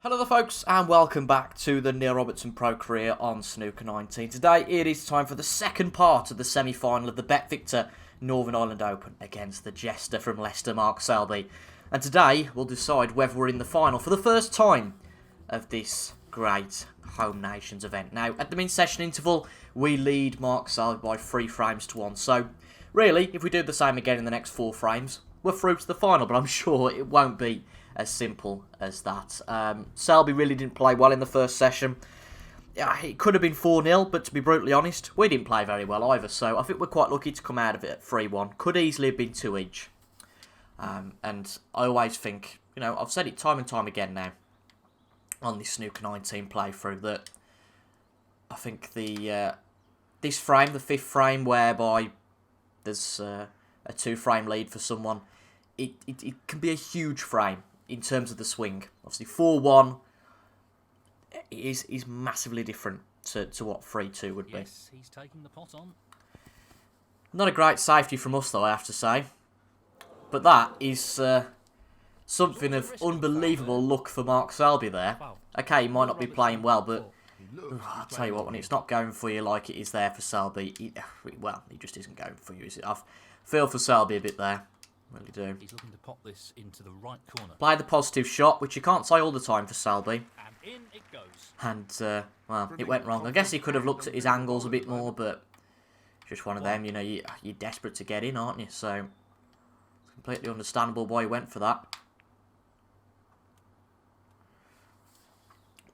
Hello there folks and welcome back to the Neil Robertson Pro Career on Snooker 19. Today it is time for the second part of the semi-final of the Bet Victor Northern Ireland Open against the Jester from Leicester, Mark Selby. And today we'll decide whether we're in the final for the first time of this great Home Nations event. Now at the mid-session interval we lead Mark Selby by 3 frames to 1. So really if we do the same again in the next 4 frames we're through to the final, but I'm sure it won't be as simple as that. Selby really didn't play well in the first session. Yeah, it could have been 4-0, but to be brutally honest, we didn't play very well either. So I think we're quite lucky to come out of it at 3-1. Could easily have been 2 each. And I always think, you know, I've said it time and time again now on this Snooker 19 playthrough that I think this frame, the 5th frame, whereby there's a 2-frame lead for someone, it can be a huge frame in terms of the swing. Obviously 4-1 is massively different to what 3-2 would be. Yes, he's taking the pot on. Not a great safety from us though, I have to say. But that is something of unbelievable luck for Mark Selby there. Okay, he might not be playing well, but I'll tell you what, when it's not going for you like it is there for Selby, he just isn't going for you, is it? I feel for Selby a bit there. Really do. He's looking to pop this into the right corner. Play the positive shot, which you can't say all the time for Selby. And in it goes. And, well, it went wrong. I guess he could have looked at his angles a bit more, but just one of them, you know, you're desperate to get in, aren't you? So, it's completely understandable why he went for that.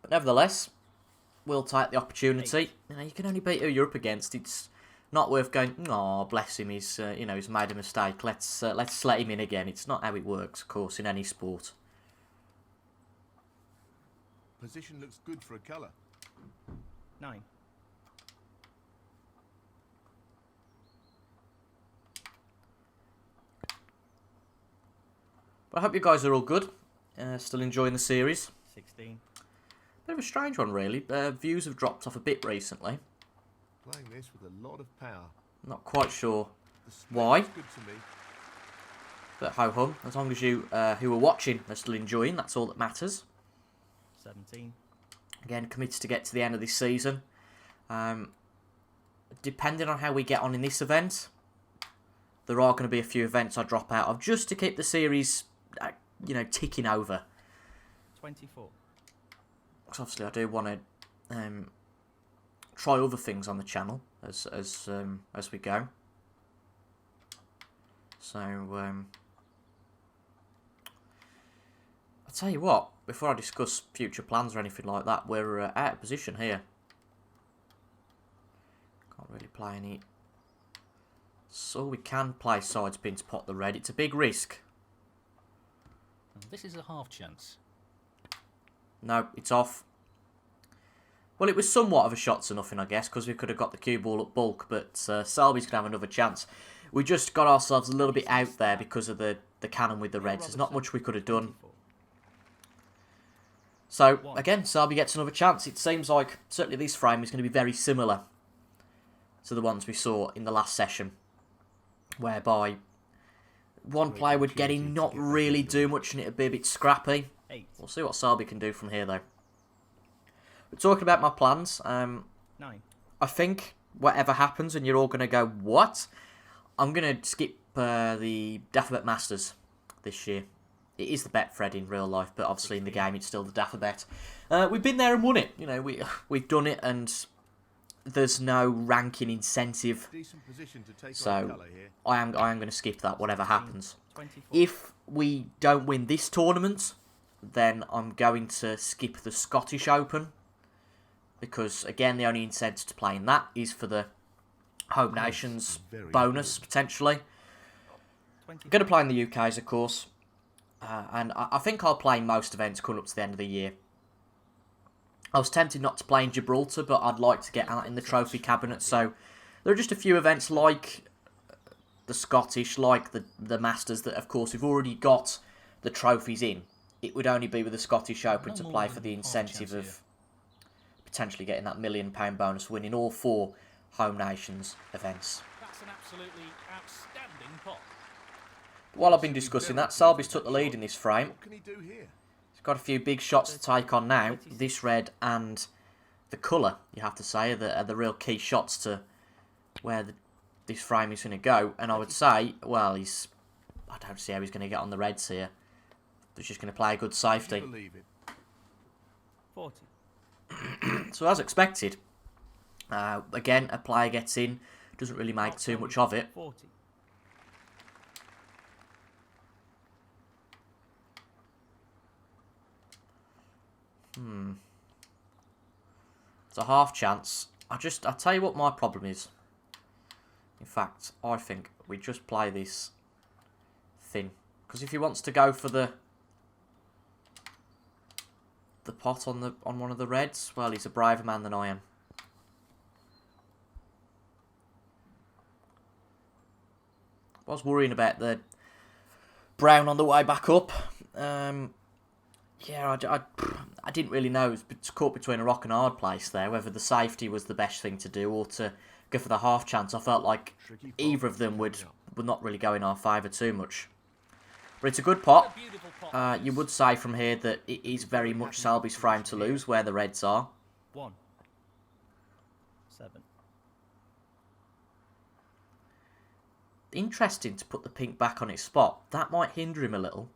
But nevertheless, we'll take the opportunity. You know, you can only beat who you're up against. It's not worth going, oh, bless him, he's, you know, he's made a mistake. Let's let him in again. It's not how it works, of course, in any sport. Position looks good for a colour. 9. But I hope you guys are all good. Still enjoying the series. 16. Bit of a strange one, really. Views have dropped off a bit recently. Playing this with a lot of power. Not quite sure The split why. looks good to me. But ho-hum, as long as you who are watching are still enjoying, that's all that matters. 17. Again, committed to get to the end of this season. Depending on how we get on in this event, there are going to be a few events I drop out of just to keep the series, you know, ticking over. 24. Because obviously I do want to try other things on the channel as we go. So I'll tell you what, before I discuss future plans or anything like that, we're out of position here. Can't really play any. So we can play side spin to pot the red. It's a big risk. This is a half chance. No, it's off. Well, it was somewhat of a shot to nothing, I guess, because we could have got the cue ball at bulk, but Selby's going to have another chance. We just got ourselves a little bit out there because of the cannon with the reds. There's not much we could have done. So, again, Selby gets another chance. It seems like, certainly this frame is going to be very similar to the ones we saw in the last session, whereby one player would get in, not really do much, and it would be a bit scrappy. We'll see what Selby can do from here, though. But talking about my plans, 9. I think whatever happens, and you're all going to go, what? I'm going to skip the Daffabet Masters this year. It is the Betfred in real life, but obviously in the game it's still the Daffabet. We've been there and won it. You know, we've done it, and there's no ranking incentive. Decent position to take So on colour here. I am going to skip that, whatever happens. 24. If we don't win this tournament, then I'm going to skip the Scottish Open. Because, again, the only incentive to play in that is for the Home Nations bonus, potentially. I'm going to play in the UKs, of course. And I think I'll play most events coming up to the end of the year. I was tempted not to play in Gibraltar, but I'd like to get out in the trophy cabinet. So there are just a few events like the Scottish, like the Masters, that, of course, we've already got the trophies in. It would only be with the Scottish Open to play for the incentive of potentially getting that £1 million bonus, winning all 4 Home Nations events. That's an absolutely outstanding pot. While I've been discussing that, Selby's took the lead in this frame. What can he do here? He's got a few big shots to take on now. This red and the colour, you have to say, are the real key shots to where this frame is going to go. And I would say, well, I don't see how he's going to get on the reds here. He's just going to play a good safety. Believe it. 40. So as expected, again, a player gets in, doesn't really make too much of it. 40. It's a half chance. I'll tell you what my problem is. In fact, I think we just play this thin. Because if he wants to go for the pot on one of the reds, well, he's a braver man than I am. I was worrying about the brown on the way back up. Yeah, I didn't really know. It was caught between a rock and a hard place there, whether the safety was the best thing to do or to go for the half chance. I felt like either of them would not really go in our favour too much. But it's a good pot. You would say from here that it is very much Selby's frame to lose, where the reds are. 1. 7. Interesting to put the pink back on its spot. That might hinder him a little.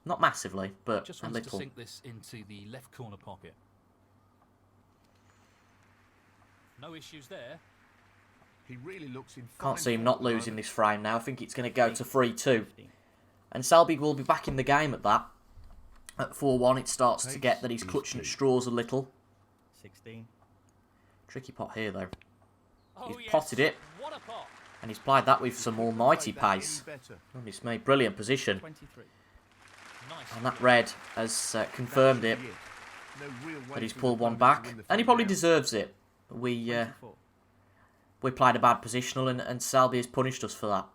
Not massively, but Just a wants to little. sink this into the left corner pocket. No issues there. He really looks in Can't fine see him form not at the losing moment. this frame now. I think it's going to go to 3-2. And Selby will be back in the game at that. At 4-1, it starts to get that he's clutching at straws a little. 16. Tricky pot here, though. Oh, He's yes. potted it. What a pot. And he's played that with some almighty Played that any pace. better. Goodness me, brilliant position. 23. Nice. And that red has confirmed it, No real way that he's for pulled the one opponent to back. win the And he frame probably now. deserves it. We 24. played a bad positional, and Selby has punished us for that.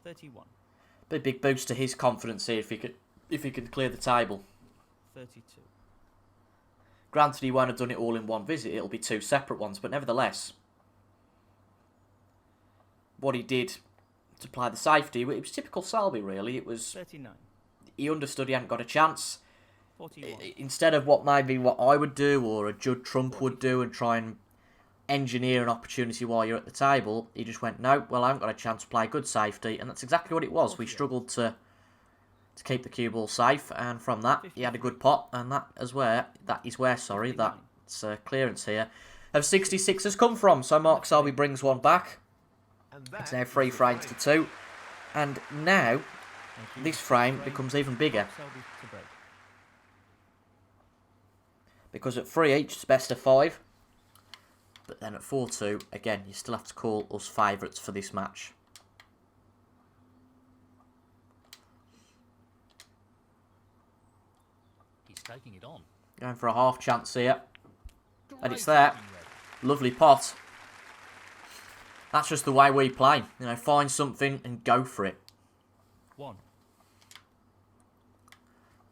$31. Be a big boost to his confidence here if he can clear the table. 32. Granted, he won't have done it all in one visit. It'll be two separate ones, but nevertheless, what he did to play the safety, it was typical Selby, really. It was 39. he understood he hadn't got a chance. 41. Instead of what I would do or a Judd Trump would do and try and engineer an opportunity while you're at the table, he just went, no, well, I haven't got a chance to play good safety, and that's exactly what it was. We struggled to keep the cue ball safe, and from that, he had a good pot, and that is where that's clearance here of 66 has come from. So Mark Selby brings one back. And It's that now is 3 the frames to frame. 2, and now Thank you. this frame becomes even bigger. Selby to break. Because at 3 each, it's best of 5. But then at 4-2, again, you still have to call us favourites for this match. He's taking it on. Going for a half chance here. And it's Great there. taking red. Lovely pot. That's just the way we play. You know, find something and go for it. 1.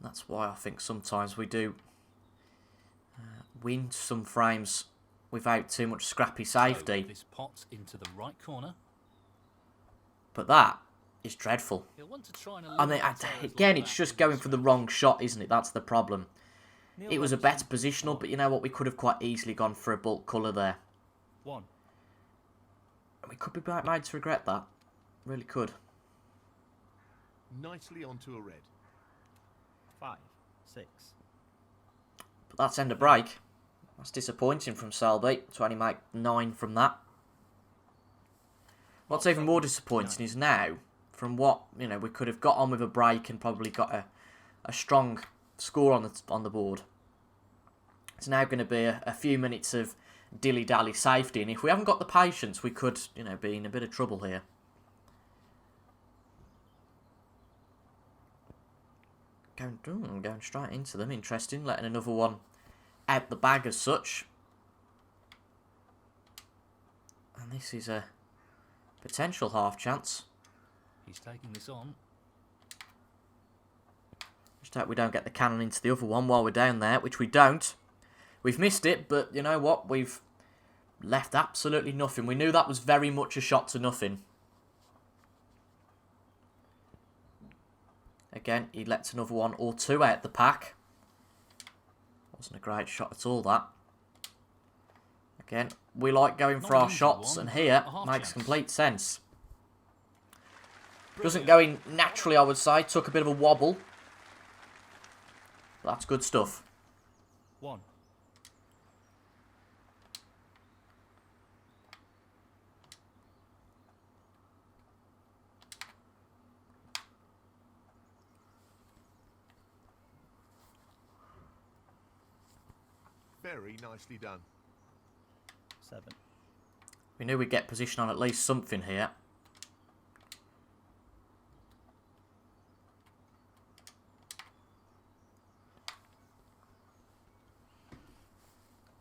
That's why I think sometimes we do win some frames without too much scrappy safety. So, this pot into the right corner. But that is dreadful. He'll want to try and I mean, eliminate errors again, like it's that just with going this for the round. wrong shot, isn't it? That's the problem. Neil It was a better Robertson. positional, but you know what? We could have quite easily gone for a bulk colour there. 1. We could be made to regret that. Really could. Nicely onto a red. 5. 6. But that's end of break. That's disappointing from Selby to only make 9 from that. What's even more disappointing is now, from what we could have got on with a break and probably got a strong score on the board. It's now going to be a few minutes of dilly-dally safety, and if we haven't got the patience, we could be in a bit of trouble here. Going straight into them. Interesting. Letting another one out the bag as such. And this is a potential half chance. He's taking this on. Just hope we don't get the cannon into the other one while we're down there, which we don't. We've missed it, but you know what? We've left absolutely nothing. We knew that was very much a shot to nothing. Again, he lets another one or two out the pack. Wasn't a great shot at all, that. Again, we like going for Not an our easy shots, one, and but here a half makes chance. complete sense. Doesn't go in naturally, I would say. Took a bit of a wobble. That's good stuff. 1. Very nicely done. 7. We knew we'd get position on at least something here.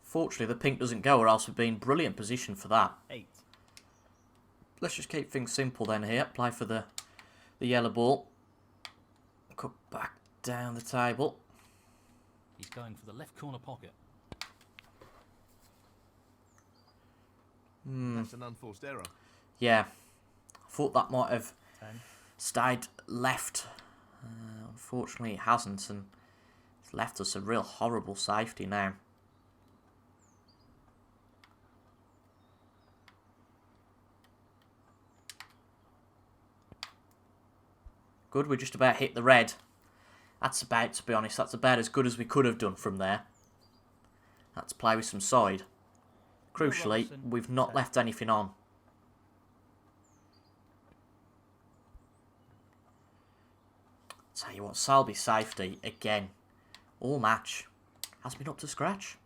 Fortunately, the pink doesn't go, or else we'd be in brilliant position for that. 8. Let's just keep things simple then here. Play for the yellow ball. Cut back down the table. He's going for the left corner pocket. That's an unforced error. Yeah, I thought that might have 10. stayed left. Unfortunately, it hasn't, and it's left us a real horrible safety now. Good, we just about hit the red. That's about, to be honest, that's about as good as we could have done from there. Let's play with some side. Crucially, Robertson, we've not 10. left anything on. Tell you what, Salby's safety, again, all match, has been up to scratch.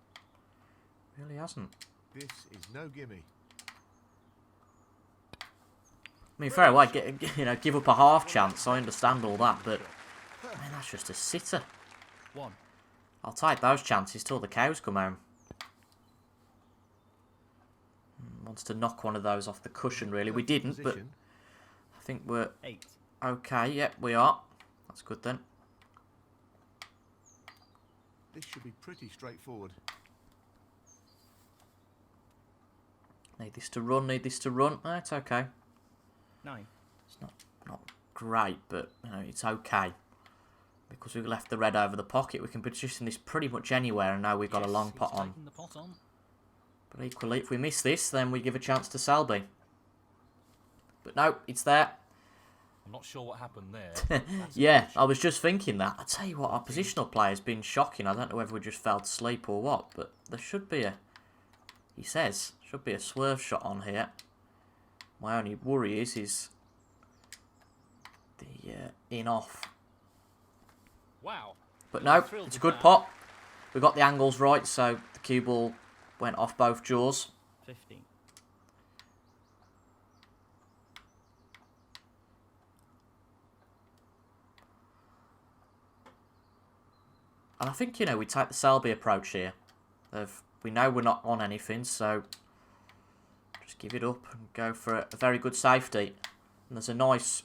Really hasn't. This is no gimme. I mean, fair away, give up a half chance, I understand all that, but, I mean, that's just a sitter. 1. I'll take those chances till the cows come home. Wants to knock one of those off the cushion, really. We didn't, but Position. I think we're 8. okay. Yep, we are. That's good then. This should be pretty straightforward. Need this to run, need this to run. Oh, it's okay. 9. It's not great, but you know, it's okay. Because we've left the red over the pocket, we can position this pretty much anywhere, and now we've got a long He's pot on. taking the pot on. But equally, if we miss this, then we give a chance to Selby. But no, it's there. I'm not sure what happened there. That's Yeah, I was just thinking that. I tell you what, our positional play has been shocking. I don't know whether we just fell asleep or what, but there should be a, he says, should be a swerve shot on here. My only worry is the in-off. Wow. But no, Thrilled it's a with good that. pot. We got the angles right, so the cue ball went off both jaws. 15. And I think, you know, we take the Selby approach here. We know we're not on anything, so just give it up and go for a very good safety. And there's a nice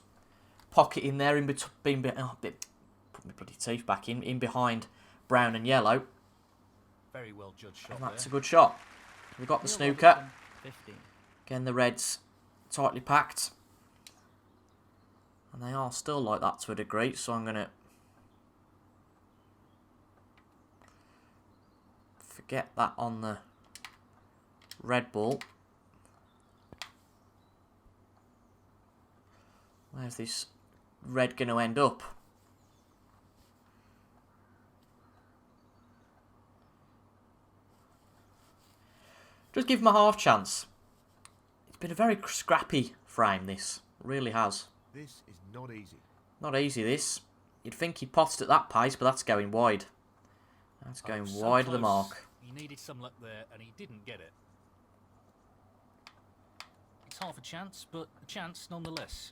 pocket in there in between. Oh, put my bloody teeth back in behind brown and yellow. Very well judged shot And that's a there. good shot. We've got the Neil snooker. Robertson, 15. Again, the reds tightly packed. And they are still like that to a degree, so I'm going to forget that on the red ball. Where's this red going to end up? Just give him a half chance. It's been a very scrappy frame, this. Really has. This is not easy. Not easy, this. You'd think he potted at that pace, but that's going wide. That's going Oh, so wide of the close. mark. He needed some luck there, and he didn't get it. It's half a chance, but a chance nonetheless.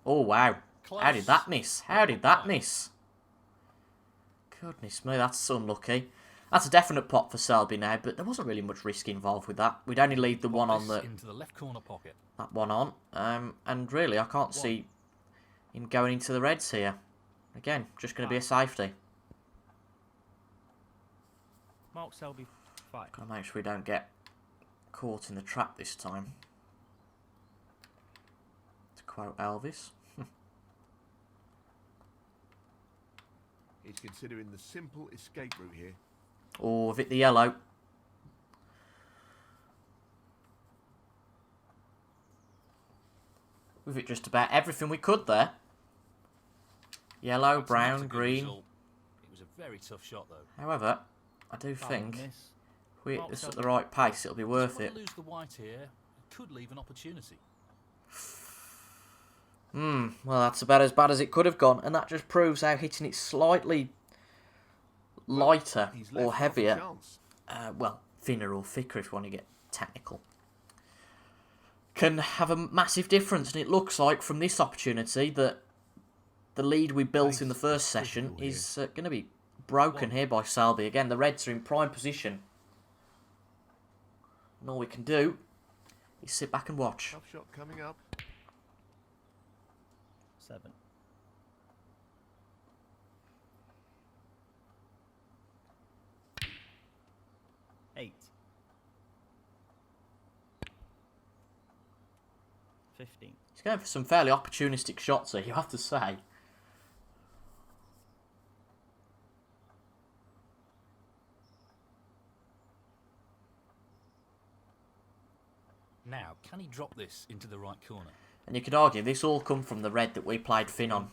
Oh, wow. How did Close. that miss? How did that miss? Goodness me, that's unlucky. That's a definite pot for Selby now, but there wasn't really much risk involved with that. We'd only leave the Put one on this the into the left corner pocket. that one on. And really, I can't see him going into the reds here. Again, just going to be a safety. Mark Selby, 5. Got to make sure we don't get caught in the trap this time. To quote Elvis. He's considering the simple escape route here. Oh, I've hit the yellow. We've hit just about everything we could there. Yellow, That's not a brown, good green. result. It was a very tough shot, though. However, I do Foul think miss. if we hit Mark this at Selby. the right pace, it'll be worth If it. we lose the white here, it could leave an opportunity. Well, that's about as bad as it could have gone, and that just proves how hitting it slightly lighter He's left or half a heavier, chance. well, thinner or thicker if you want to get technical, can have a massive difference. And it looks like from this opportunity that the lead we built in the first session is going to be broken here by Selby. Again, the Reds are in prime position, and all we can do is sit back and watch. Tough shot coming up. 7. 8. 15. He's going for some fairly opportunistic shots here, you have to say. Now, can he drop this into the right corner? And you could argue this all come from the red that we played Finn on.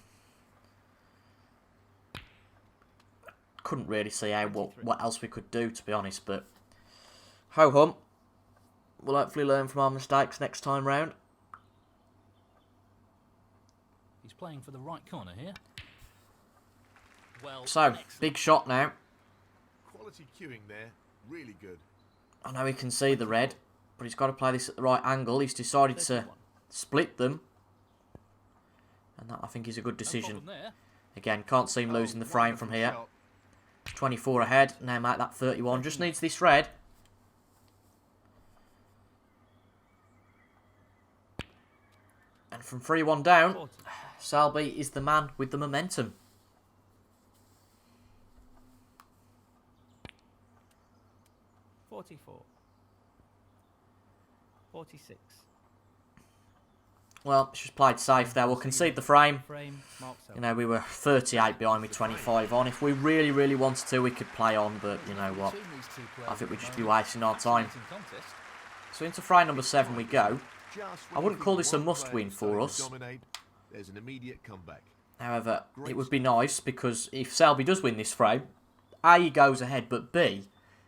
Couldn't really see how what else we could do, to be honest, but ho hum. We'll hopefully learn from our mistakes next time round. He's playing for the right corner here. Well, So, excellent. big shot now. Quality cueing there. Really good. I know he can see the red, but he's got to play this at the right angle. He's decided to 31. split them. And that, I think, is a good No decision. problem there. Again, can't see him losing the frame from Wonderful here. shot. 24 ahead. Now make that 31. Just needs this red. And from 3-1 down, 40. Selby is the man with the momentum. $44. 46. Well, it's just played safe there. We'll concede the frame. Frame. Mark You Selby. know, we were 38 behind with 25 on. If we really, really wanted to, we could play on, but you know what? Between these two players I think at we'd the just be moment, wasting our time. fascinating contest. So into frame number 7 we go. Just I when wouldn't you call think this a one must player win is for starting us. to dominate, there's an immediate comeback. However, it would be nice because if Selby does win this frame, A, he goes ahead, but B,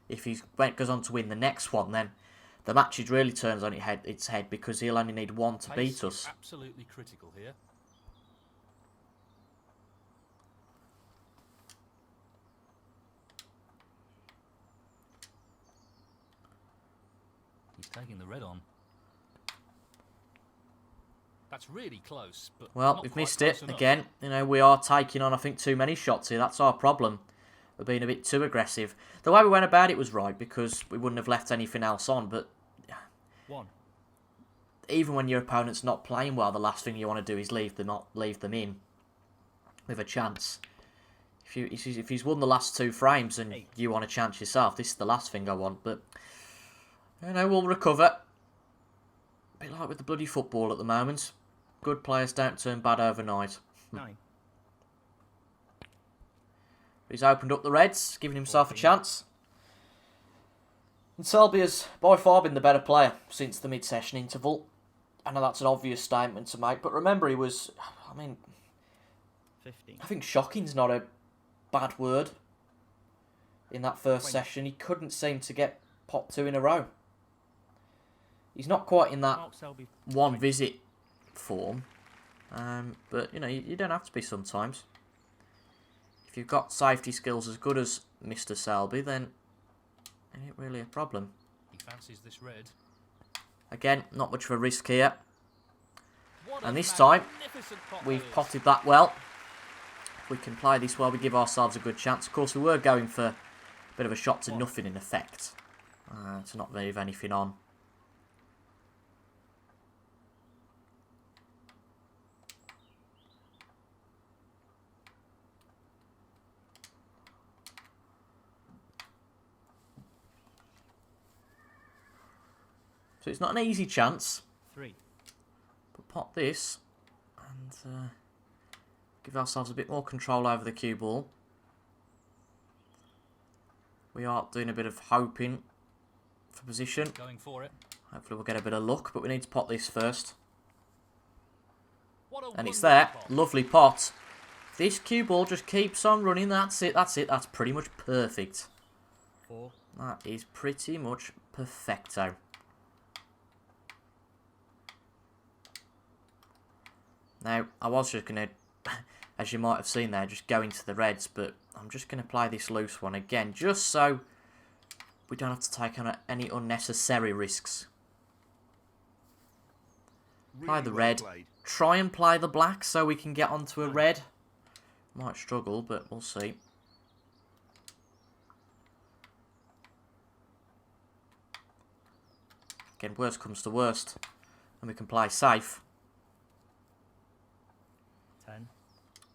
if he goes on to win the next one, then the match really turns on its head because he'll only need one to Pace beat is us. absolutely critical here. He's taking the red on. That's really close, but Well, not we've quite missed close it enough. again. You know, we are taking on, I think, too many shots here. That's our problem. We're being a bit too aggressive. The way we went about it was right because we wouldn't have left anything else on, but 1. even when your opponent's not playing well, the last thing you want to do is leave them in with a chance. If he's won the last 2 frames and 8. you want a chance yourself, this is the last thing I want. But you know, we'll recover. A bit like with the bloody football at the moment. Good players don't turn bad overnight. 9. He's opened up the Reds, giving himself a 14. chance. And Selby has by far been the better player since the mid-session interval. I know that's an obvious statement to make, but remember he was, I mean, 15. I think shocking's not a bad word. In that first 20. session, he couldn't seem to get pot 2 in a row. He's not quite in that Mark Selby. one visit form, but you know, you don't have to be sometimes. If you've got safety skills as good as Mr. Selby, then it ain't really a problem. He fancies this red. Again, not much of a risk here. What And a this time, magnificent pot we've that is. potted that well. If we can play this well, we give ourselves a good chance. Of course, we were going for a bit of a shot to nothing in effect, to not leave anything on. So it's not an easy chance, 3. but pot this and give ourselves a bit more control over the cue ball. We are doing a bit of hoping for position. Going for it. Hopefully we'll get a bit of luck, but we need to pot this first. What a And it's wonderful there. pot. Lovely pot. If this cue ball just keeps on running, that's it, that's it. That's pretty much perfect. 4. That is pretty much perfecto. Now, I was just going to, as you might have seen there, just go into the reds, but I'm just going to play this loose one again, just so we don't have to take on any unnecessary risks. Play Really the well red. played. Try and play the black so we can get onto a red. Might struggle, but we'll see. Again, worst comes to worst, and we can play safe. 10.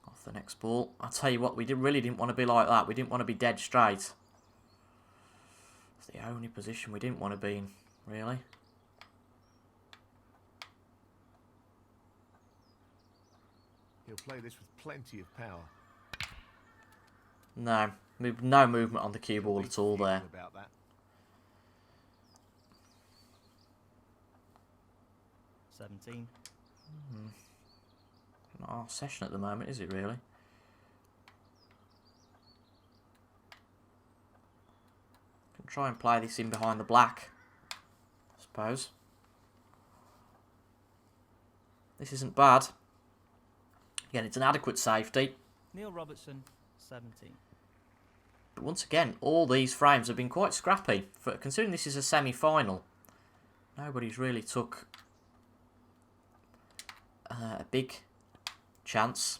Off the next ball. I'll tell you what, we really didn't want to be like that. We didn't want to be dead straight. It's the only position we didn't want to be in, really. He'll play this with plenty of power. No, no movement on the cue ball Be at all there. forgiving about that. 17. Not our session at the moment, is it really? Can try and play this in behind the black, I suppose. This isn't bad. Again, it's an adequate safety. Neil Robertson, 17. But once again, all these frames have been quite scrappy. Considering this is a semi-final, nobody's really took a big chance.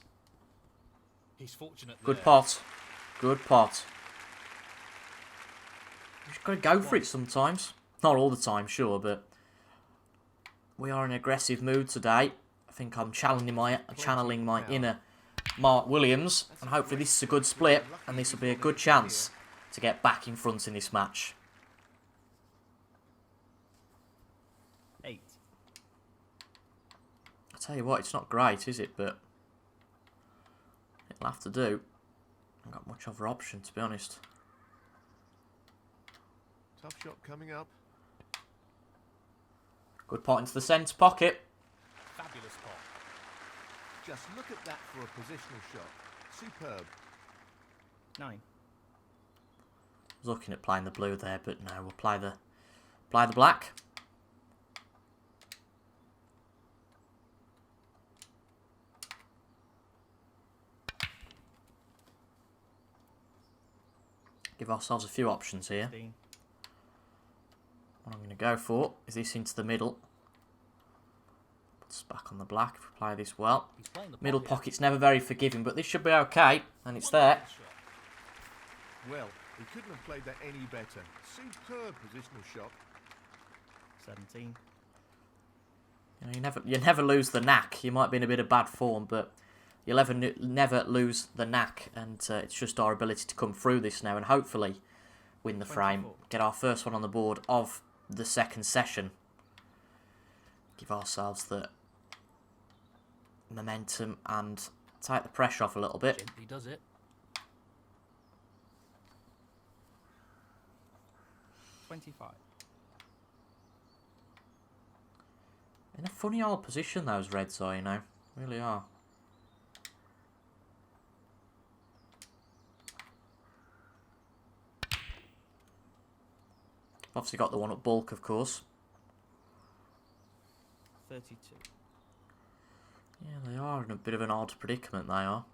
He's fortunate Good there. pot. Good pot. You just got to go for it sometimes. Not all the time, sure, but we are in an aggressive mood today. I think I'm channeling my inner Mark Williams, and hopefully this is a good split, and this will be a good chance to get back in front in this match. 8. I tell you what, it's not great, is it? But it'll have to do. I've got much other option, to be honest. Tough shot coming up. Good pot into the centre pocket. Fabulous pot. Just look at that for a positional shot. Superb. 9. I was looking at playing the blue there, but no, we'll play the black. Give ourselves a few options here. 15. What I'm going to go for is this into the middle. Puts us back on the black if we play this well. He's playing the pot Middle here. pocket's never very forgiving, but this should be okay, and it's there. Wonderful shot. Well, he couldn't have played that any better. Superb positional shot. 17. You know, you never lose the knack. You might be in a bit of bad form, but you'll never lose the knack, and it's just our ability to come through this now and hopefully win the frame. 24. Get our first one on the board of the second session. Give ourselves the momentum and take the pressure off a little bit. Gently does it. 25. In a funny old position, those reds are, you know. Really are. Obviously got the one at bulk, of course. 32. Yeah, they are in a bit of an odd predicament, they are.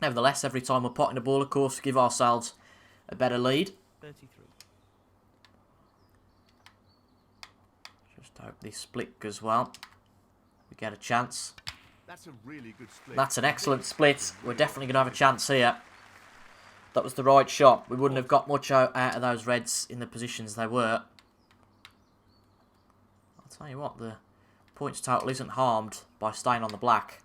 Nevertheless, every time we're potting a ball, of course, we give ourselves a better lead. 33. Just hope this split goes well. We get a chance. That's a really good split. That's an excellent split. We're definitely going to have a chance here. That was the right shot. We wouldn't have got much out of those reds in the positions they were. I'll tell you what, the points total isn't harmed by staying on the black.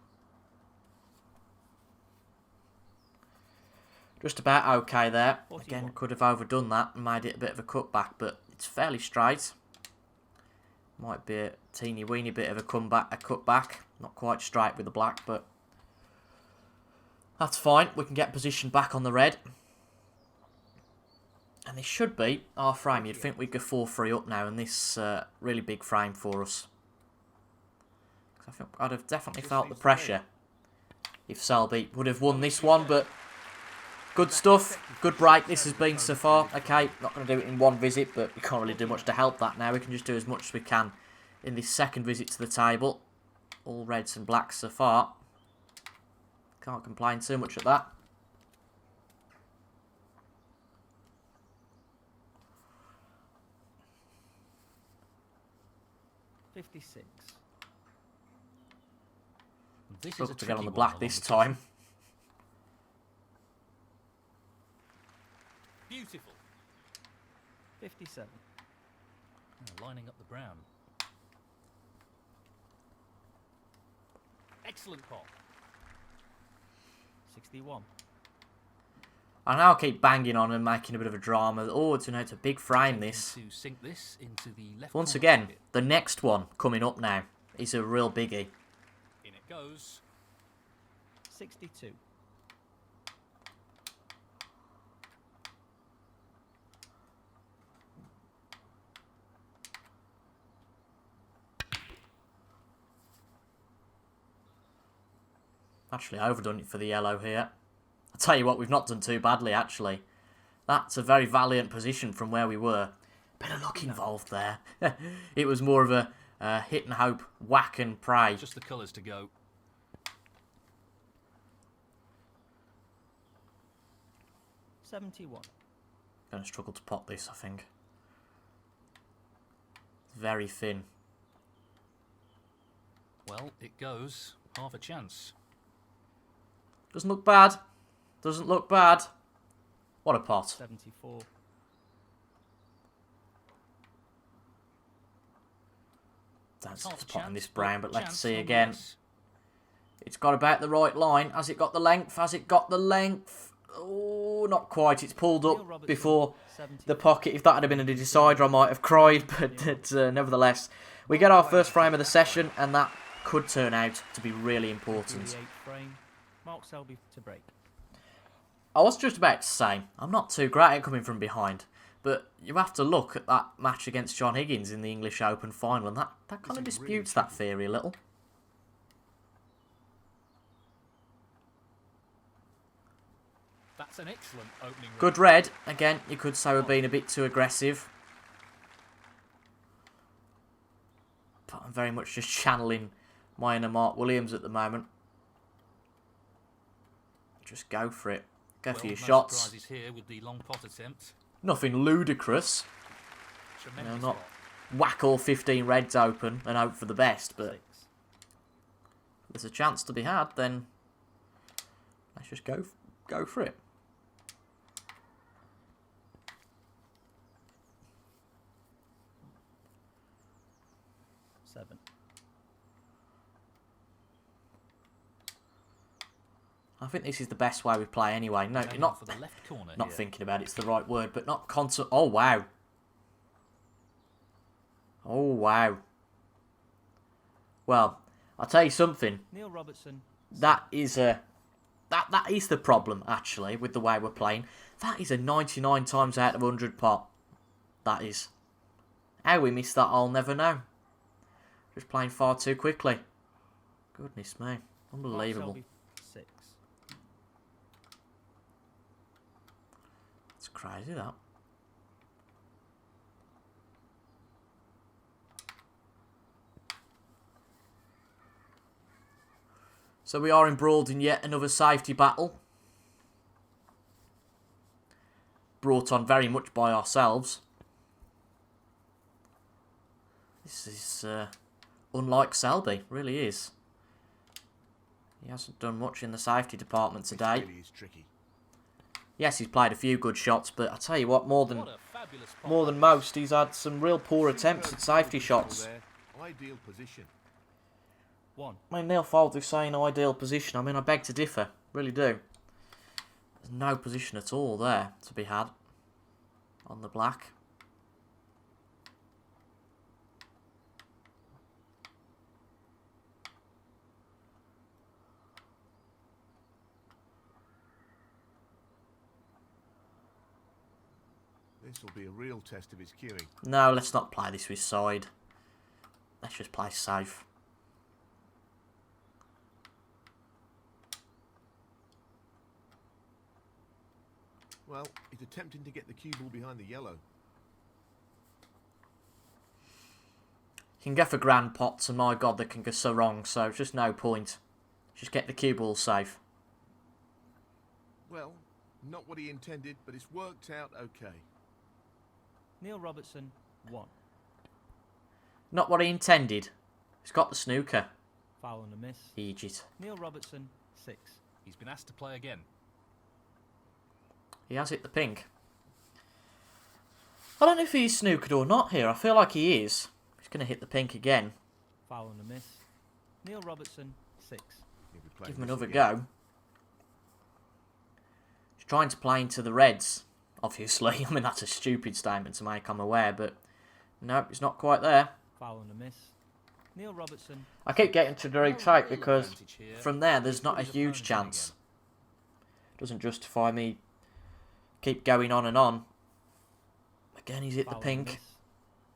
Just about okay there. 41. Again, could have overdone that and made it a bit of a cutback, but it's fairly straight. Might be a teeny weeny bit of a comeback, a cutback. Not quite straight with the black, but that's fine. We can get position back on the red. And this should be our frame. You'd think we'd go 4-3 up now in this really big frame for us. I think I'd have definitely felt the pressure if Selby would have won this one, but good stuff. Good break this has been so far. Okay, not going to do it in one visit, but we can't really do much to help that now. We can just do as much as we can in this second visit to the table. All reds and blacks so far. Can't complain too much at that. $56. This Look is a to get on tricky the one black along this the time. Beautiful. 57. Lining up the brown. Excellent pot. 61. I know I'll keep banging on and making a bit of a drama. Oh, it's a big frame this. To sink this into the left Once corner again, pocket. the next one coming up now is a real biggie. In it goes. 62. Actually, overdone it for the yellow here. I'll tell you what, we've not done too badly, actually. That's a very valiant position from where we were. Bit of luck involved there. It was more of a hit and hope, whack and pray. Just the colours to go. 71. Going to struggle to pot this, I think. Very thin. Well, it goes. Half a chance. Doesn't look bad. Doesn't look bad. What a pot. 74. Don't see Half the a pot in this chance, brown, but let's chance see again. nonetheless. It's got about the right line. Has it got the length? Has it got the length? Oh, not quite. It's pulled Neil up Robertson, before 70. the pocket. If that had been a decider, I might have cried, but nevertheless, we get our first frame of the session, and that could turn out to be really important. 38 frame. Mark Selby to break. I was just about to say, I'm not too great at coming from behind, but you have to look at that match against John Higgins in the English Open final, and that kind of disputes that theory a little. That's an excellent opening. Good red. Again, you could say we're being a bit too aggressive. But I'm very much just channeling my inner Mark Williams at the moment. Just go for it. Go for your no shots. surprises here with the long pot attempt. Nothing ludicrous. Tremendous not pot. Whack all 15 reds open and hope for the best, but 6. if there's a chance to be had, then let's just go for it. Seven. I think this is the best way we play anyway. No, Going not for the left corner not here. thinking about it's the right word, but not constant. Oh wow. Oh wow. Well, I'll tell you something. Neil Robertson. That is a that is the problem actually with the way we're playing. That is a 99 times out of 100 pot. That is. How we missed that, I'll never know. Just playing far too quickly. Goodness me, unbelievable. Mark Selby, 6. It's crazy that. So we are embroiled in yet another safety battle. Brought on very much by ourselves. This is unlike Selby, really is. He hasn't done much in the safety department today. This really is tricky. Yes, he's played a few good shots, but I tell you what, more than What a fabulous pot. most, he's had some real poor attempts at safety Superb shots. there. Ideal position. 1. I mean, Neil Fold is saying ideal position. I mean, I beg to differ, really do. There's no position at all there to be had on the black. This will be a real test of his cueing. No, let's not play this with side. Let's just play safe. Well, he's attempting to get the cue ball behind the yellow. You can go for grand pots, and my God, they can go so wrong, so it's just no point. Just get the cue ball safe. Well, not what he intended, but it's worked out okay. Neil Robertson, 1. Not what he intended. He's got the snooker. Foul and a miss. Egypt. Neil Robertson, 6. He's been asked to play again. He has hit the pink. I don't know if he's snookered or not here. I feel like he is. He's going to hit the pink again. Foul and a miss. Neil Robertson, 6. He'll be playing Give him this another again. go. He's trying to play into the reds, obviously. I mean, that's a stupid statement to make, I'm aware, but no, it's not quite there. Foul and a miss. Neil Robertson. I keep getting to the right No tape real because advantage here. from there, there's He's not a put his huge opponent in chance. again. Doesn't justify me keep going on and on. Again, he's hit the Foul and a pink. miss.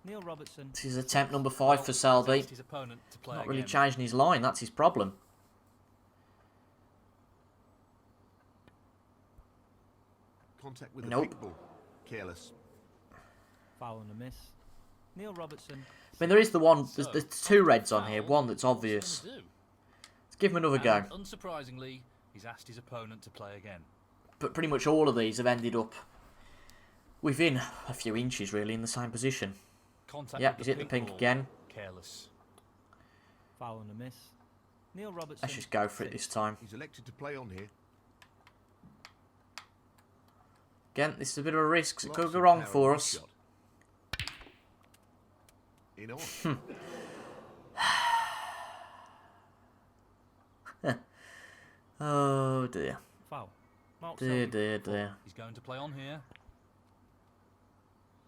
Neil Robertson. This is attempt number 5 Well, for he's Selby. asked his opponent to play Not really again. changing his line, that's his problem. Contact with the Nope. pink ball. Careless. Foul and a miss. Neil Robertson. I mean, there is the one, So, there's 2 reds on here, foul. one that's What's obvious. he gonna do? Let's give him another go. And unsurprisingly, he's asked his opponent to play again. But pretty much all of these have ended up within a few inches, really, in the same position. Contact Yep, with he's hit the pink ball. again. Careless. Foul and a miss. Neil Robertson. Let's just go for it this time. He's elected to play on here. Again, this is a bit of a risk, 'cause it Lots could of go wrong power for in us. this shot. In on. Oh dear. Foul. Mark Dear, Selby. dear, dear. He's going to play on here.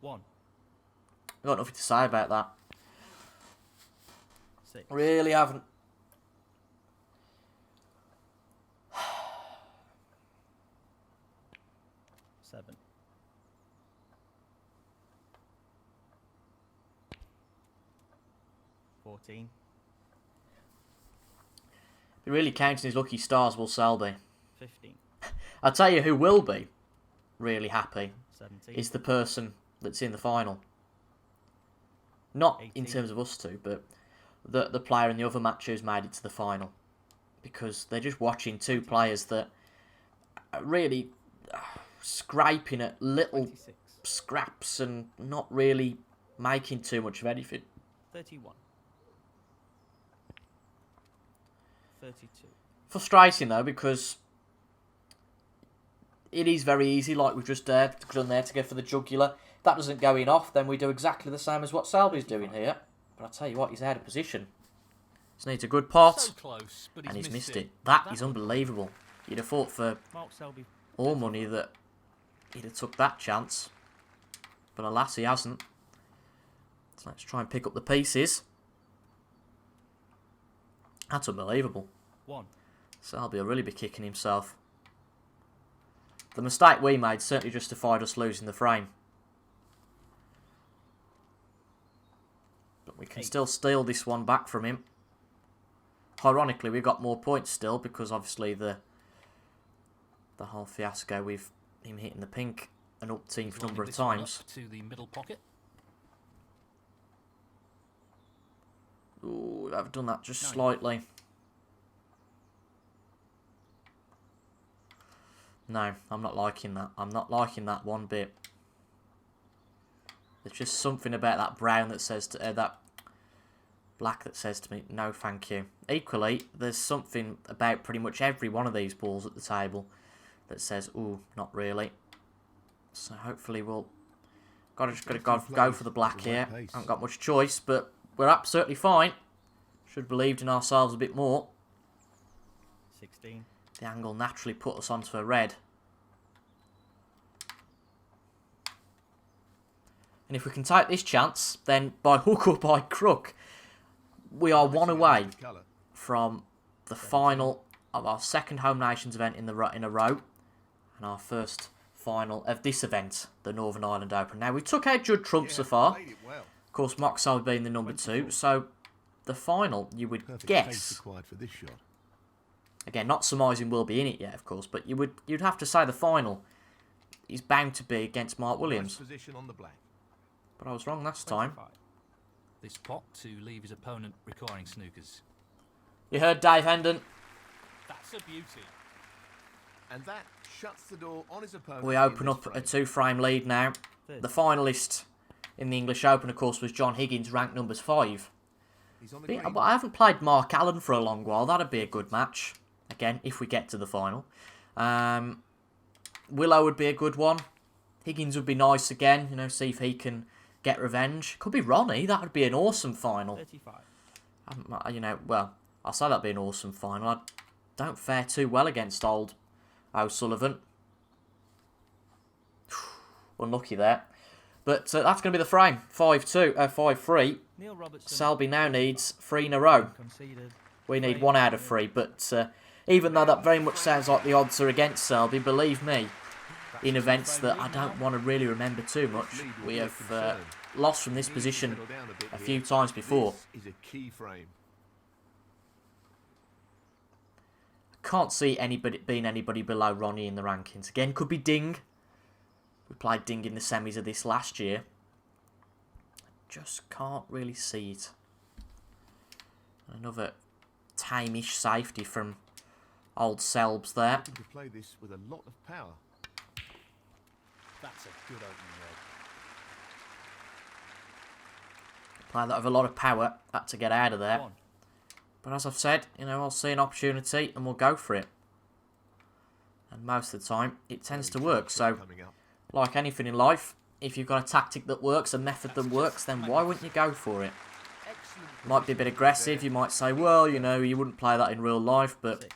1. I've got nothing to say about that. 6. Really haven't. Seven. $14. If he really counting his lucky stars, will Selby. 15. I'll tell you who will be really happy 17. is the person that's in the final. Not in 18. terms of us two, but the player in the other match who's made it to the final. Because they're just watching 2 players that are really scraping at little 26. scraps and not really making too much of anything. 31. 32. Frustrating though, because it is very easy, like we've just done there, to go for the jugular. If that doesn't go in off, then we do exactly the same as what Selby's doing here. But I tell you what, he's out of position. Just needs a good pot, So close, but and he's missed missed it. That is was- unbelievable. You'd have thought for Mark Selby. all money that he'd have took that chance. But alas, he hasn't. So let's try and pick up the pieces. That's unbelievable. 1. Selby will really be kicking himself. The mistake we made certainly justified us losing the frame. But we can 8. still steal this one back from him. Ironically, we've got more points still because obviously the whole fiasco with him hitting the pink an umpteenth He's number of lining this one times. up to the middle pocket. Ooh, I've done that just Nine. slightly. No, I'm not liking that. I'm not liking that one bit. There's just something about that brown that says to that black that says to me, no, thank you. Equally, there's something about pretty much every one of these balls at the table that says, ooh, not really. So hopefully we'll just gotta go for the black here. Haven't got much choice, but we're absolutely fine. Should have believed in ourselves a bit more. 16. The angle naturally put us onto a red. And if we can take this chance, then by hook or by crook, we are one away from the final of our second Home Nations event in a row, and our first final of this event, the Northern Ireland Open. Now, we took out Judd Trump so Yeah, far. played it well. Of course, Mock Selby being the number 2. So, the final, you would Perfect pace guess... required for this shot. Again, not surmising will be in it yet, of course, but you'd have to say the final is bound to be against Mark Williams. Nice position on the black. But I was wrong last time. 25. This pot to leave his opponent requiring snookers. You heard Dave Hendon. That's a beauty. And that shuts the door on his opponent. We in open this up a frame. 2-frame lead now. 30. The finalist in the English Open, of course, was John Higgins, ranked numbers 5. He's on the green. But I haven't played Mark Allen for a long while. That'd be a good match. Again, if we get to the final. Willow would be a good one. Higgins would be nice again. You know, see if he can get revenge. Could be Ronnie. That would be an awesome final. 35. You know, well, I'll say that'd be an awesome final. I don't fare too well against old O'Sullivan. Unlucky there. But that's going to be the frame. 5-3. Neil Robertson. Selby now needs 3 in a row. Conceded. We need 1 out of 3. But even though that very much sounds like the odds are against Selby, believe me, in events that I don't want to really remember too much, we have lost from this position a few times before. This is a key frame. Can't see anybody below Ronnie in the rankings. Again, could be Ding. We played Ding in the semis of this last year. Just can't really see it. Another tame-ish safety from old Selbs there. Looking to play this with a lot of power. That's a good opening red. Play that with a lot of power. Had to get out of there. 1. But as I've said, you know, I'll see an opportunity and we'll go for it. And most of the time, it tends to work. So, Coming up. like anything in life, if you've got a tactic that works, a method that works, then why wouldn't you go for it? Excellent Might be a bit aggressive. You might say, well, you know, you wouldn't play that in real life. But 6.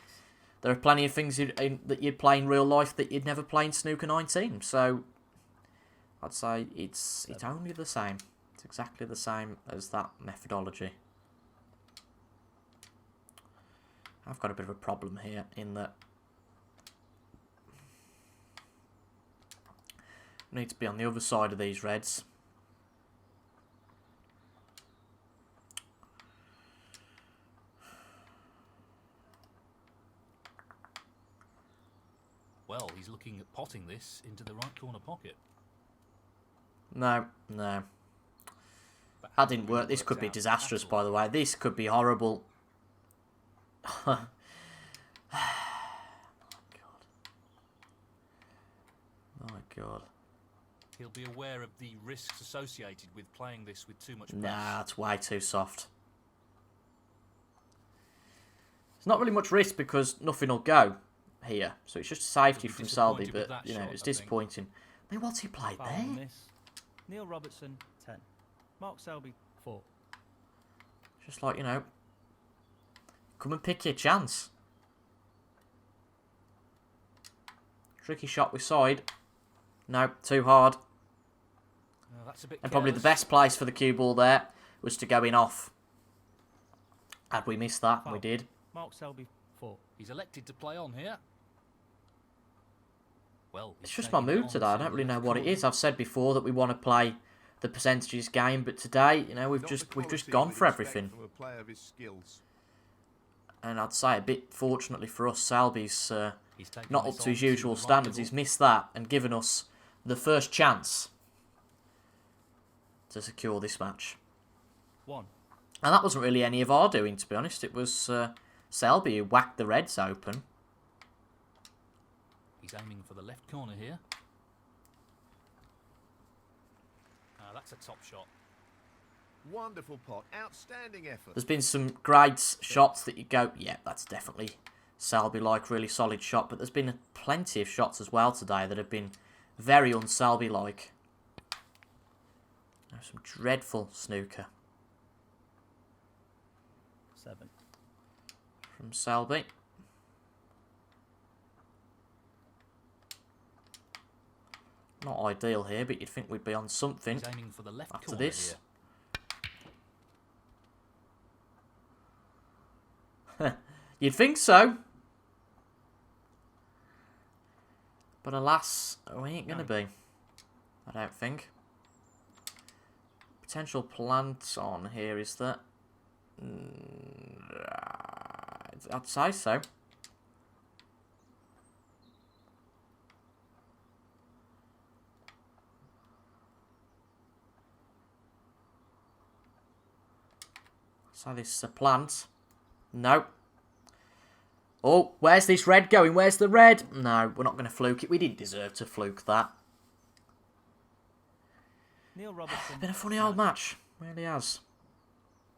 there are plenty of things that you'd play in real life that you'd never play in Snooker 19. So, I'd say it's only the same. It's exactly the same as that methodology. I've got a bit of a problem here in that I need to be on the other side of these reds. Well, he's looking at potting this into the right corner pocket. No. But That didn't work. This worked could be out disastrous, at all. by the way. This could be horrible. My God. He'll be aware of the risks associated with playing this with too much press. Nah, that's way too soft. It's not really much risk because nothing will go here. So it's just a safety He'll be from Selby, disappointed with but, that you know, shot, it's I think. disappointing. I mean, what's he played Foul and there? miss. Neil Robertson. 10. Mark Selby. 4. Just like, you know, come and pick your chance. Tricky shot with side. No, too hard. Oh, that's a bit And probably the careless. best place for the cue ball there was to go in off. Had we missed that, we Foul. did. Mark Selby. 4. He's elected to play on here. Well, It's he's just my taking it mood on today. I to don't really the know left what it corner. is. I've said before that we want to play the percentages game, but today, you know, we've Not just the quality gone we'd for expect everything. from a player of his skills. And I'd say a bit fortunately for us, Selby's He's taking not this up to his on usual the right standards. level. He's missed that and given us the first chance to secure this match. 1. And that wasn't really any of our doing, to be honest. It was Selby who whacked the Reds open. He's aiming for the left corner here. That's a top shot. Wonderful pot. Outstanding effort. There's been some great shots that you go, yeah, that's definitely Selby-like, really solid shot. But there's been plenty of shots as well today that have been very un-Selby-like. Some dreadful snooker 7. from Selby. Not ideal here, but you'd think we'd be on something He's aiming for the left after corner this. here. You'd think so. But alas, we ain't going to be. I don't think. Potential plant on here is that... I'd say so. So this is a plant. No. Oh, where's this red going? Where's the red? No, we're not going to fluke it. We didn't deserve to fluke that. Neil Robertson. Been a funny old match. Really has.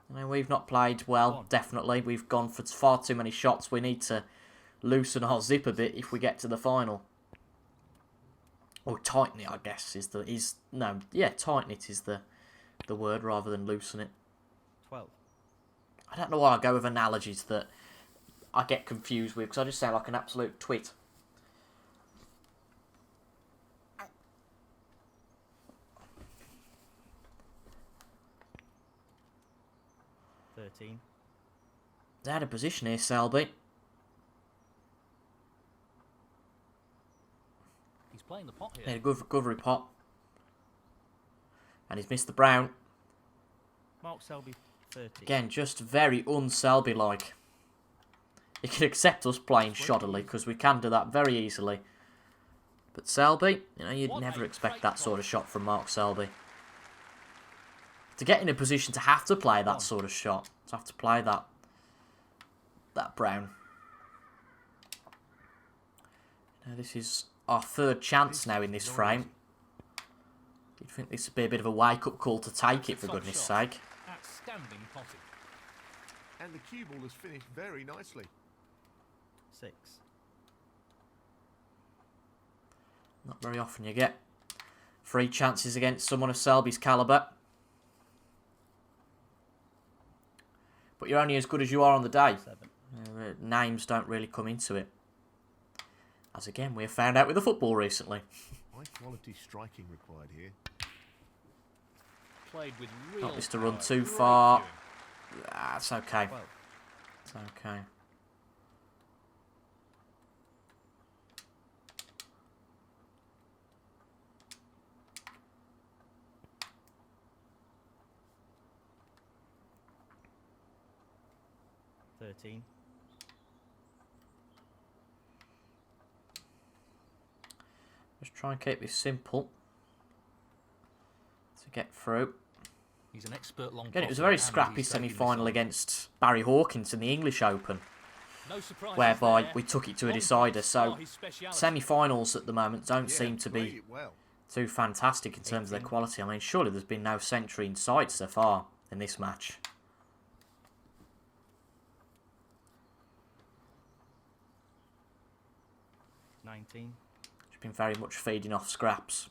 I mean, we've not played well, definitely. We've gone for far too many shots. We need to loosen our zip a bit if we get to the final. Or tighten it, I guess, tighten it is the word rather than loosen it. 12. I don't know why I go with analogies that I get confused with, because I just sound like an absolute twit. They're out of position here, Selby. He's playing the pot here. Made a good recovery pot. And he's missed the brown. Mark Selby, 30. Again, just very un-Selby-like. He can accept us playing shoddily, because we can do that very easily. But Selby, you'd never expect that sort of shot from Mark Selby. To get in a position to have to play that sort of shot, to have to play that brown. This is our third chance now in this frame. You'd think this would be a bit of a wake-up call to take it, for goodness sake. Outstanding potting. And the cue ball has finished very nicely. 6. Not very often you get 3 chances against someone of Selby's calibre. But you're only as good as you are on the day. 7. Names don't really come into it. As again, we have found out with the football recently. High quality striking required here. Played with real Not this to power. run too Great far. viewing. That's okay. 12. It's okay. Just try and keep this simple to get through. He's an expert long Again, it was a potter, very and scrappy he's taking semi-final this on. against Barry Hawkins in the English Open, No surprises whereby there. we took it to a Long decider. pots So are his speciality. semi-finals at the moment don't Yeah, seem to played be it well. too fantastic in terms of their 18. quality. I mean, surely there's been no century in sight so far in this match. It's been very much feeding off scraps.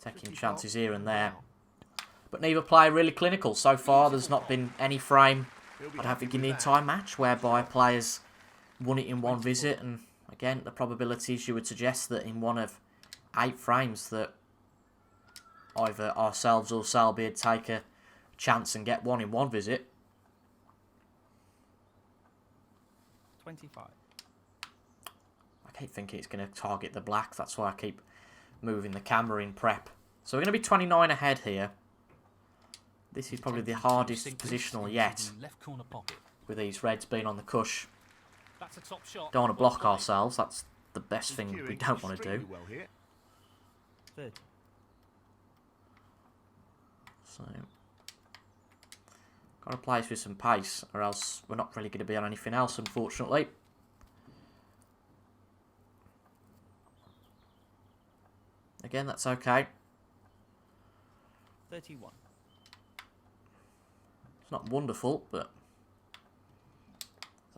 Taking chances here and there. But neither player really clinical. So far, there's not been any frame, I don't think, in the entire match whereby players won it in one visit. And again, the probabilities you would suggest that in one of 8 frames that either ourselves or Selby would take a chance and get one in one visit. 25. I keep thinking it's going to target the black. That's why I keep moving the camera in prep. So we're going to be 29 ahead here. This is probably the hardest positional yet, Left corner pocket. with these reds being on the cush. That's a top shot. Don't want to Well block played. ourselves. That's the best thing we don't want to do. Extremely well here. 30. So, got to play this with some pace, or else we're not really going to be on anything else, unfortunately. Again, that's okay. 31. It's not wonderful, but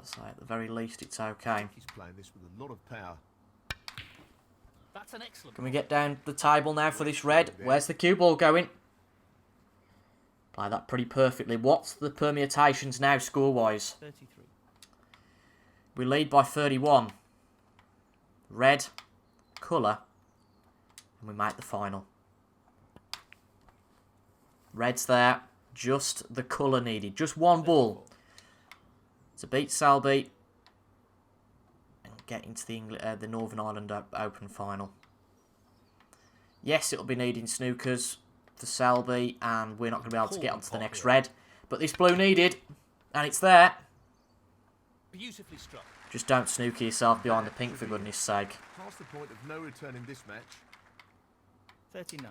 as I say, at the very least, it's okay. He's playing this with a lot of power. That's an excellent. Can we get down the table now for this red? Where's the cue ball going? Play that pretty perfectly. What's the permutations now, score-wise? 33. We lead by 31. Red, colour, and we make the final. Red's there. Just the colour needed. Just one ball. to beat Selby and get into the Northern Ireland Open final. Yes, it'll be needing snookers for Selby, and we're not going to be able to get onto the next red. But this blue needed, and it's there. Beautifully struck. Just don't snooker yourself behind the pink, for goodness sake. Past the point of no return in this match. 39.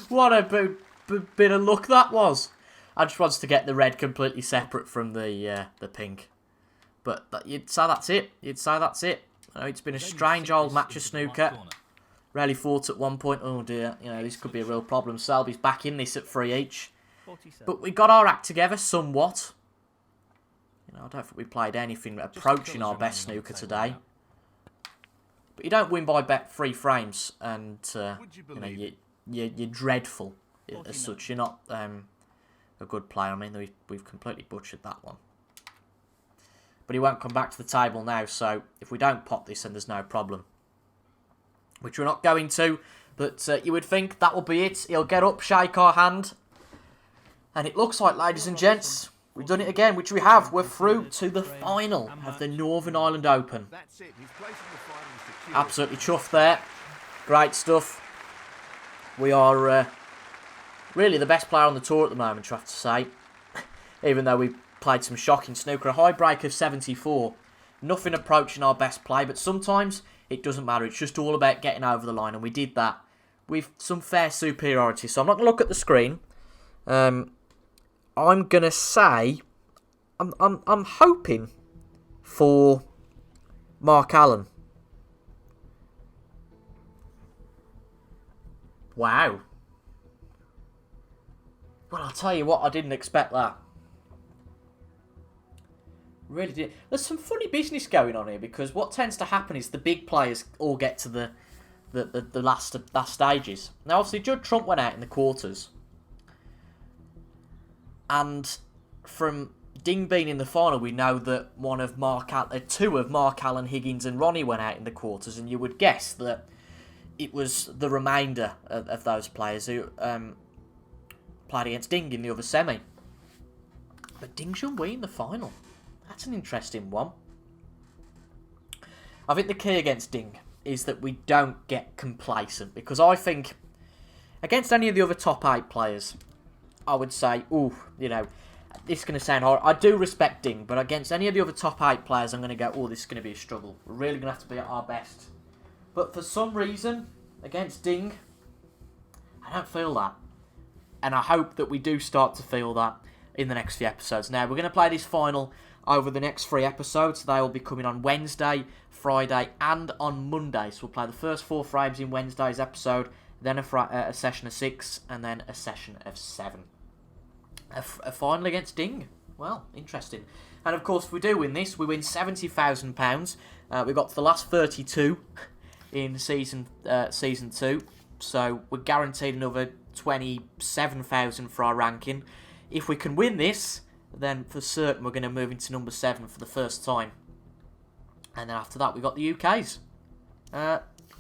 What a bit of luck that was. I just wanted to get the red completely separate from the pink. But you'd say that's it. You'd say that's it. I know it's been a strange old match of snooker. Rarely fought at one point. Oh dear, you know, this could be a real problem. Selby's back in this at 3 each. 47. But we got our act together somewhat. You know, I don't think we played anything approaching our best snooker today. But you don't win by bet 3 frames, and you know, you're dreadful as such. You're not a good player. I mean, we've completely butchered that one. But he won't come back to the table now, so if we don't pot this, then there's no problem. Which we're not going to, but you would think that will be it. He'll get up, shake our hand. And it looks like, ladies and gents, we've done it again, which we have. We're through to the final of the Northern Ireland Open. That's it. His place in the final is secured. Absolutely chuffed there. Great stuff. We are really the best player on the tour at the moment, I have to say. Even though we played some shocking snooker. A high break of 74. Nothing approaching our best play, but sometimes it doesn't matter. It's just all about getting over the line, and we did that with some fair superiority. So I'm not going to look at the screen. I'm going to say I'm hoping for Mark Allen. Wow. Well, I'll tell you what, I didn't expect that. Really did. There's some funny business going on here, because what tends to happen is the big players all get to the last stages. Now, obviously, Judd Trump went out in the quarters, and from Ding being in the final, we know that two of Mark Allen, Higgins, and Ronnie went out in the quarters, and you would guess that it was the remainder of those players who played against Ding in the other semi. But Ding should win the final. That's an interesting one. I think the key against Ding is that we don't get complacent, because I think against any of the other top 8 players, I would say, ooh, you know, this is going to sound hard. I do respect Ding, but against any of the other top 8 players, I'm going to go, oh, this is going to be a struggle. We're really going to have to be at our best. But for some reason, against Ding, I don't feel that. And I hope that we do start to feel that in the next few episodes. Now, we're going to play this final over the next 3 episodes. They will be coming on Wednesday, Friday, and on Monday. So we'll play the first 4 frames in Wednesday's episode, then a session of 6, and then a session of 7. A final against Ding. Well, interesting. And of course, if we do win this, we win £70,000. We got to the last 32 in season 2, so we're guaranteed another 27,000 for our ranking. If we can win this, then for certain we're going to move into number 7 for the first time. And then after that, we got the UK's.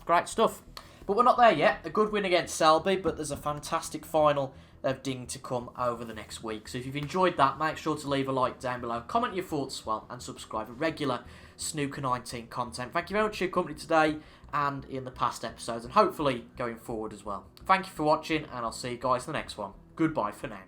Great stuff. But we're not there yet. A good win against Selby, but there's a fantastic final of Ding to come over the next week. So if you've enjoyed that, make sure to leave a like down below, comment your thoughts as well, and subscribe for regular Snooker 19 content. Thank you very much for your company today and in the past episodes, and hopefully going forward as well. Thank you for watching, and I'll see you guys in the next one. Goodbye for now.